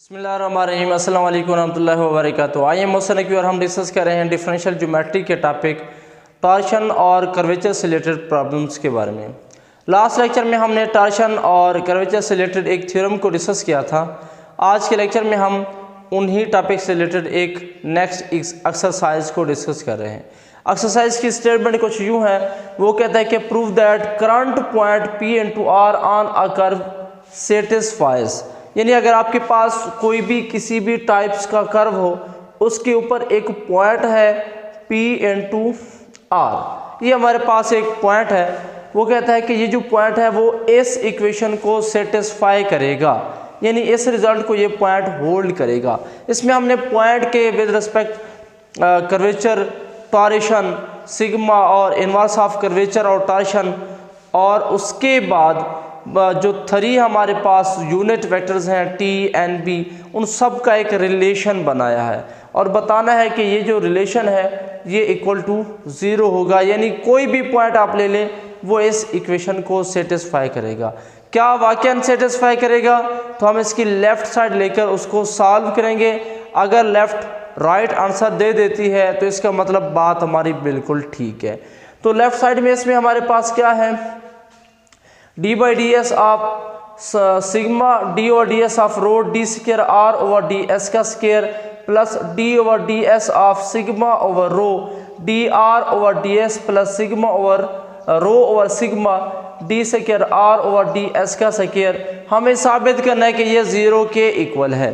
बिस्मिल्लाहिर्रहमानिर्रहीम, अस्सलाम वालेकुम रहमतुल्लाहि व बरकातुहू। आइए मुसन्निफ़ और हम डिस्कस कर रहे हैं डिफरेंशियल ज्योमेट्री के टॉपिक टॉर्शन और कर्वेचर से रिलेटेड प्रॉब्लम्स के बारे में। लास्ट लेक्चर में हमने टॉर्शन और कर्वेचर से रिलेटेड एक थ्योरम को डिस्कस किया था। आज के लेक्चर में हम उन्हीं टॉपिक से रिलेटेड एक नेक्स्ट एक्सरसाइज को डिस्कस कर रहे हैं। एक्सरसाइज की स्टेटमेंट कुछ यूँ है, वो कहता है कि prove that current point P into R on a curve satisfies, यानी अगर आपके पास कोई भी किसी भी टाइप्स का कर्व हो, उसके ऊपर एक पॉइंट है P into R, ये हमारे पास एक पॉइंट है। वो कहता है कि ये जो पॉइंट है वो इस इक्वेशन को सेटिस्फाई करेगा, यानी इस रिजल्ट को ये पॉइंट होल्ड करेगा। इसमें हमने पॉइंट के विद रिस्पेक्ट कर्वेचर, टॉरेशन, सिग्मा और इनवर्स ऑफ कर्वेचर और टॉर्शन, और उसके बाद जो 3 हमारे पास यूनिट वेक्टर्स हैं T, N, B, उन सब का एक रिलेशन बनाया है और बताना है कि ये जो रिलेशन है ये इक्वल टू 0 होगा, यानी कोई भी पॉइंट आप ले लें वो इस इक्वेशन को सेटिस्फाई करेगा। क्या वाकई सेटिस्फाई करेगा? तो हम इसकी लेफ़्ट साइड लेकर उसको सॉल्व करेंगे। अगर लेफ़्ट राइट आंसर दे देती है तो इसका मतलब बात हमारी बिल्कुल ठीक है। तो लेफ़्ट साइड में इसमें हमारे पास क्या है, d by d s of sigma d over d s of rho d square r over d s का square plus d over d s of sigma over rho d r over d s plus sigma over rho over sigma d square r over d s का square. हमें साबित करना है कि ये 0 के equal है।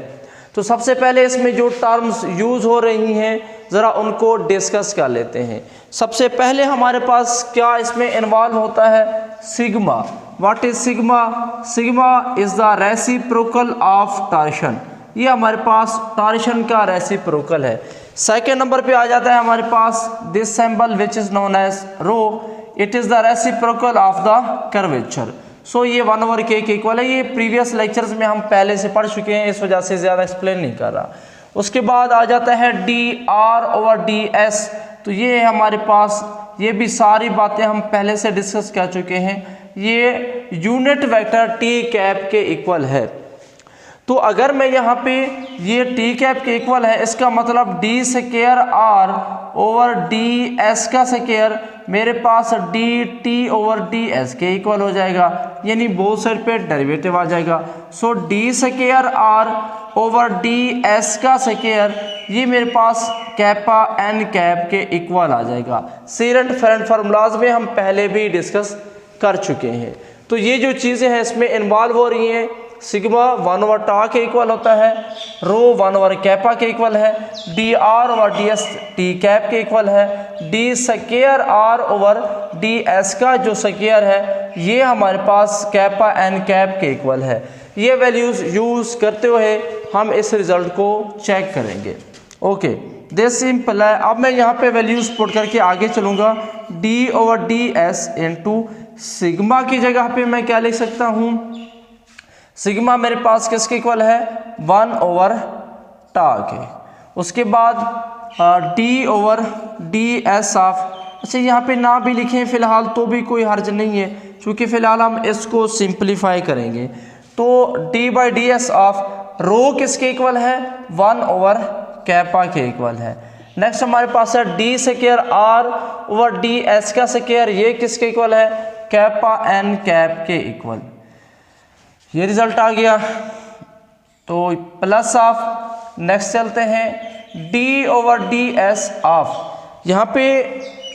तो सबसे पहले इसमें जो टर्म्स यूज़ हो रही हैं ज़रा उनको डिस्कस कर लेते हैं। सबसे पहले हमारे पास क्या इसमें इन्वॉल्व होता है, sigma. What is sigma? Sigma is the reciprocal of torsion, ये हमारे पास टॉर्शन का रेसिप्रोकल है। सेकेंड नंबर पे आ जाता है हमारे पास this symbol which is known as rho, it is the reciprocal of the curvature. So ये 1/k के इक्वल है। ये प्रीवियस लेक्चर्स में हम पहले से पढ़ चुके हैं, इस वजह से ज़्यादा एक्सप्लेन नहीं कर रहा। उसके बाद आ जाता है d r over d S, तो ये हमारे पास, ये भी सारी बातें हम पहले से डिस्कस कर चुके हैं। ये यूनिट वेक्टर टी कैप के इक्वल है। तो अगर मैं यहाँ पे ये टी कैप के इक्वल है, इसका मतलब d square r over d s का स्क्वायर मेरे पास d t over d s के इक्वल हो जाएगा, यानी बोथ साइड पे डेरिवेटिव आ जाएगा। So d square r over d s का स्क्वायर ये मेरे पास कैपा एन कैप के इक्वल आ जाएगा। सीरेंट फेरेंट फार्मूलाज में हम पहले भी डिस्कस कर चुके हैं। तो ये जो चीज़ें हैं इसमें इन्वॉल्व हो रही हैं, सिग्मा 1/टा के इक्वल होता है, रो 1/कैपा के इक्वल है, d r over d s t cap के इक्वल है, d square r over d s का जो स्क्वायर है ये हमारे पास कैपा एन कैप के इक्वल है। ये वैल्यूज़ यूज़ करते हुए हम इस रिज़ल्ट को चेक करेंगे। ओके, दिस सिंपल है। अब मैं यहाँ पे वैल्यूज़ पुट करके आगे चलूँगा। D over d s into sigma की जगह पे मैं क्या लिख सकता हूँ, सिग्मा मेरे पास किसके इक्वल है, 1/टा के। उसके बाद D over d s of, अच्छा यहाँ पे ना भी लिखें फ़िलहाल तो भी कोई हर्ज नहीं है, क्योंकि फ़िलहाल हम इसको सिंप्लीफाई करेंगे। तो d by d s of rho किसके इक्वल है, 1/कैपा के इक्वल है। नेक्स्ट हमारे पास है d square r over d s का स्क्वायर, ये किसके इक्वल है, कैपा एन कैप के इक्वल। ये रिजल्ट आ गया। तो प्लस ऑफ, नेक्स्ट चलते हैं d over d s of, यहाँ पे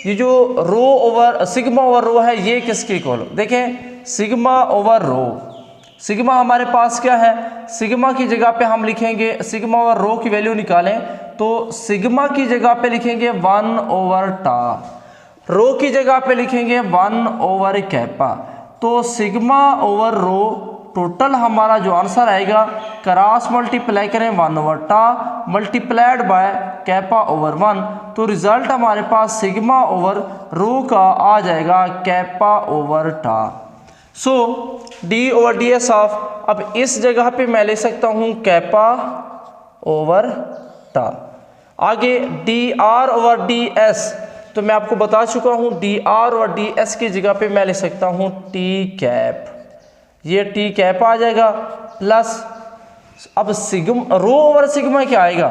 ये जो rho over sigma over rho है ये किसके इक्वल, देखें सिग्मा ओवर रो, सिग्मा हमारे पास क्या है, सिग्मा की जगह पे हम लिखेंगे, सिग्मा ओवर रो की वैल्यू निकालें तो सिग्मा की जगह पे लिखेंगे 1/टा, रो की जगह पे लिखेंगे 1/कैपा। तो सिग्मा ओवर रो टोटल हमारा जो आंसर आएगा, क्रॉस मल्टीप्लाई करें 1/टा मल्टीप्लाइड बाय कैपा ओवर 1, तो रिजल्ट हमारे पास सिग्मा ओवर रो का आ जाएगा kappa over tau. So d over d s of, अब इस जगह पे मैं ले सकता हूँ कैपा ओवर टा। आगे D r over d S, तो मैं आपको बता चुका हूँ D r over d S की जगह पे मैं ले सकता हूँ टी कैप, ये टी कैप आ जाएगा प्लस अब सिग्मा रो ओवर सिग्मा क्या आएगा,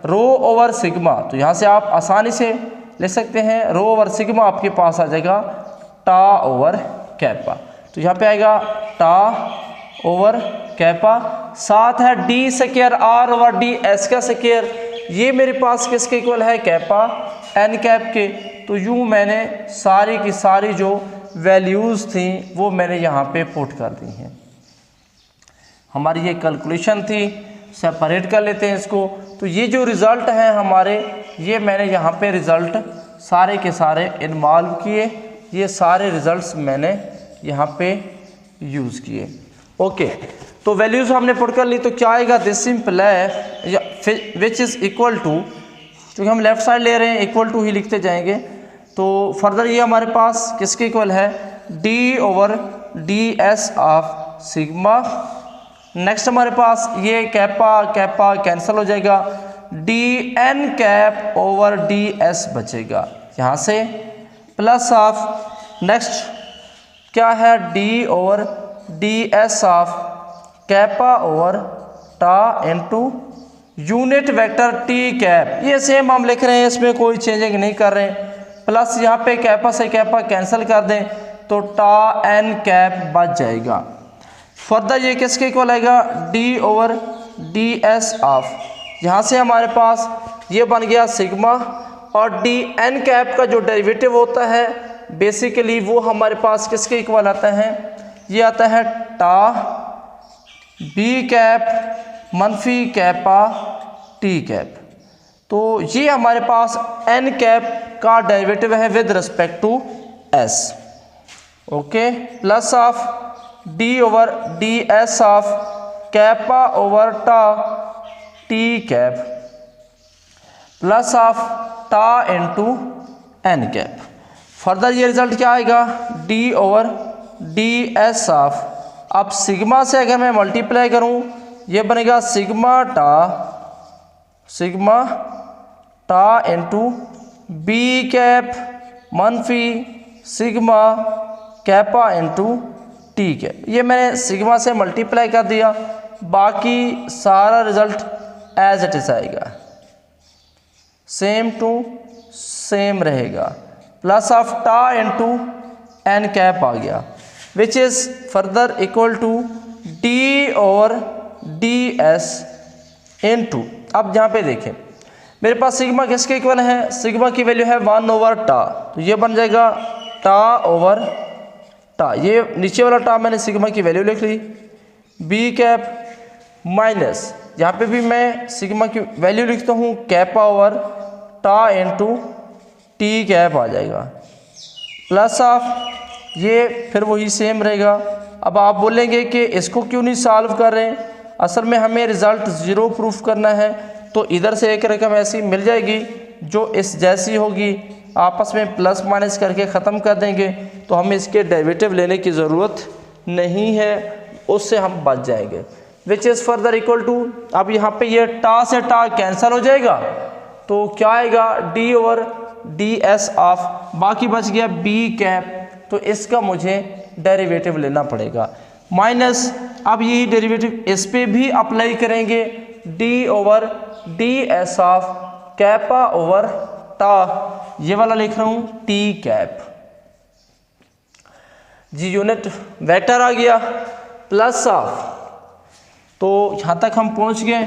रो ओवर सिग्मा, तो यहाँ से आप आसानी से ले सकते हैं, रो ओवर सिग्मा आपके पास आ जाएगा टा ओवर कैपा, तो यहाँ पे आएगा टा ओवर कैपा, साथ है d square r over d s का स्क्वायर, ये मेरे पास किसके इक्वल है, कैपा एन कैप के। तो यूँ मैंने सारी की सारी जो वैल्यूज़ थी वो मैंने यहाँ पे पुट कर दी हैं। हमारी ये कैलकुलेशन थी, सेपरेट कर लेते हैं इसको। तो ये जो रिज़ल्ट हैं हमारे, ये मैंने यहाँ पे रिज़ल्ट सारे के सारे इन्वॉल्व किए, ये सारे रिज़ल्ट्स मैंने यहाँ पे यूज़ किए। ओके, तो वैल्यूज़ हमने पुट कर ली, तो क्या आएगा, दिस सिंपल है विच इज़ इक्वल टू, क्योंकि हम लेफ्ट साइड ले रहे हैं इक्वल टू ही लिखते जाएंगे। तो फर्दर ये हमारे पास किसके इक्वल है, d over d s of sigma. Next हमारे पास ये कैपा कैपा कैंसिल हो जाएगा, d n cap over d s बचेगा यहाँ से, प्लस ऑफ नेक्स्ट क्या है, d over d s of kappa over tau into unit vector t cap, ये सेम हम लिख रहे हैं, इसमें कोई चेंजिंग नहीं कर रहे हैं, प्लस यहाँ पे कैपा से कैपा कैंसिल कर दें तो टा एन कैप बच जाएगा। फर्दर ये किसके इक्वल आएगा, d over d s of, यहाँ से हमारे पास ये बन गया सिग्मा, और डी एन कैप का जो डेरिवेटिव होता है बेसिकली वो हमारे पास किसके इक्वल आता है, ये आता है टा बी कैप मनफी कैपा टी कैप। तो ये हमारे पास एन कैप का डेरिवेटिव है with respect to s. Okay, plus of d over d s of kappa over टा टी कैप, प्लस ऑफ टा इनटू एन कैप। फर्दर ये रिजल्ट क्या आएगा, d over d s of, अब सिग्मा से अगर मैं मल्टीप्लाई करूं ये बनेगा सिग्मा टा इंटू बी कैप मनफी sigma kappa into T cap. ये मैंने सिग्मा से मल्टीप्लाई कर दिया, बाकी सारा रिजल्ट एज इट इज आएगा, सेम टू सेम रहेगा, प्लस ऑफ टा इंटू एन कैप आ गया, which is further equal to d over d s into, अब यहाँ पे देखें मेरे पास सिग्मा किसके इक्वल है, सिग्मा की वैल्यू है 1 ओवर टा, तो ये बन जाएगा टा ओवर टा, ये नीचे वाला टा मैंने सिग्मा की वैल्यू लिख ली, बी कैप माइनस यहाँ पे भी मैं सिग्मा की वैल्यू लिखता हूँ कैपा ओवर टा इंटू टी कैप आ जाएगा, प्लस ऑफ ये फिर वही सेम रहेगा। अब आप बोलेंगे कि इसको क्यों नहीं सॉल्व कर रहे हैं, असल में हमें रिज़ल्ट ज़ीरो प्रूफ करना है, तो इधर से एक रकम ऐसी मिल जाएगी जो इस जैसी होगी, आपस में प्लस माइनस करके ख़त्म कर देंगे, तो हमें इसके डेरिवेटिव लेने की ज़रूरत नहीं है, उससे हम बच जाएंगे, which is further equal to, अब यहाँ पे ये टा से टा कैंसिल हो जाएगा, तो क्या आएगा d over d s of, बाकी बच गया बी कैप, तो इसका मुझे डेरिवेटिव लेना पड़ेगा, माइनस अब यही डेरिवेटिव इस पे भी अप्लाई करेंगे, D over d s of kappa over टा, ये वाला लिख रहा हूँ टी कैप, जी यूनिट वेक्टर आ गया, प्लस ऑफ, तो यहाँ तक हम पहुँच गए,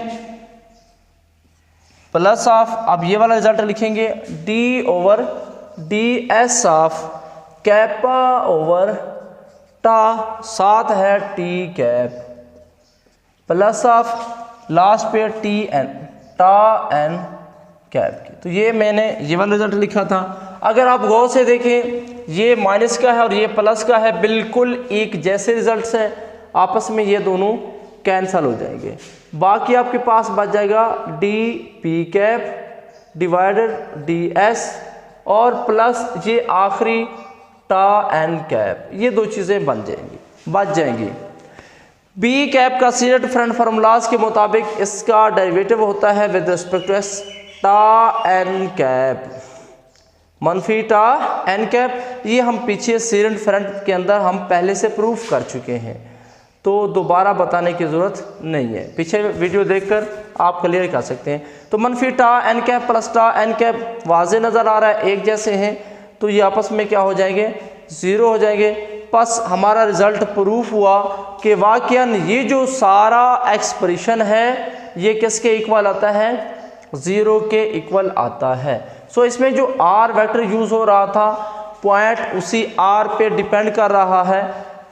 प्लस ऑफ, अब ये वाला रिजल्ट लिखेंगे D over d s of kappa over टा, साथ है T cap, plus of last पे टी एन टा एन कैप की, तो ये मैंने ये वाला रिजल्ट लिखा था। अगर आप गौर से देखें ये माइनस का है और ये प्लस का है, बिल्कुल एक जैसे रिजल्ट्स हैं, आपस में ये दोनों कैंसल हो जाएंगे, बाकी आपके पास बच जाएगा D P cap divided D S और प्लस ये आखिरी टा एन कैप, ये दो चीज़ें बच जाएंगी। बी कैप का सीनियर डिफरेंट फार्मूलाज के मुताबिक इसका डेरिवेटिव होता है विद रिस्पेक्ट टू एस टा एन कैप मनफी टा एन कैप, ये हम पीछे सीनियर डिफरेंट के अंदर हम पहले से प्रूफ कर चुके हैं। तो दोबारा बताने की ज़रूरत नहीं है, पीछे वीडियो देखकर आप क्लियर कर सकते हैं। तो मनफी टा एन कैप प्लस टा एन कैप वाज़े नज़र आ रहा है, एक जैसे हैं, तो ये आपस में क्या हो जाएंगे, ज़ीरो हो जाएंगे। बस हमारा रिज़ल्ट प्रूफ हुआ कि वाकयान ये जो सारा एक्सप्रेशन है ये किसके इक्वल आता है, ज़ीरो के इक्वल आता है। सो इसमें जो आर वेक्टर यूज़ हो रहा था, पॉइंट उसी आर पे डिपेंड कर रहा है,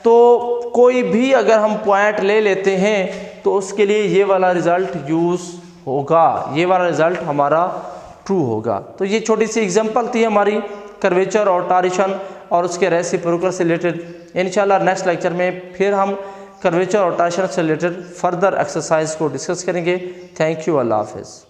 तो कोई भी अगर हम पॉइंट ले लेते हैं तो उसके लिए ये वाला रिज़ल्ट यूज़ होगा, ये वाला रिज़ल्ट हमारा ट्रू होगा। तो ये छोटी सी एग्जांपल थी हमारी कर्वेचर और टारिशन और उसके रेसिप्रोकल से रिलेटेड। इंशाल्लाह नेक्स्ट लेक्चर में फिर हम कर्वेचर और टारिशन से रिलेटेड फर्दर एक्सरसाइज को डिस्कस करेंगे। थैंक यू, अल्लाह हाफिज़।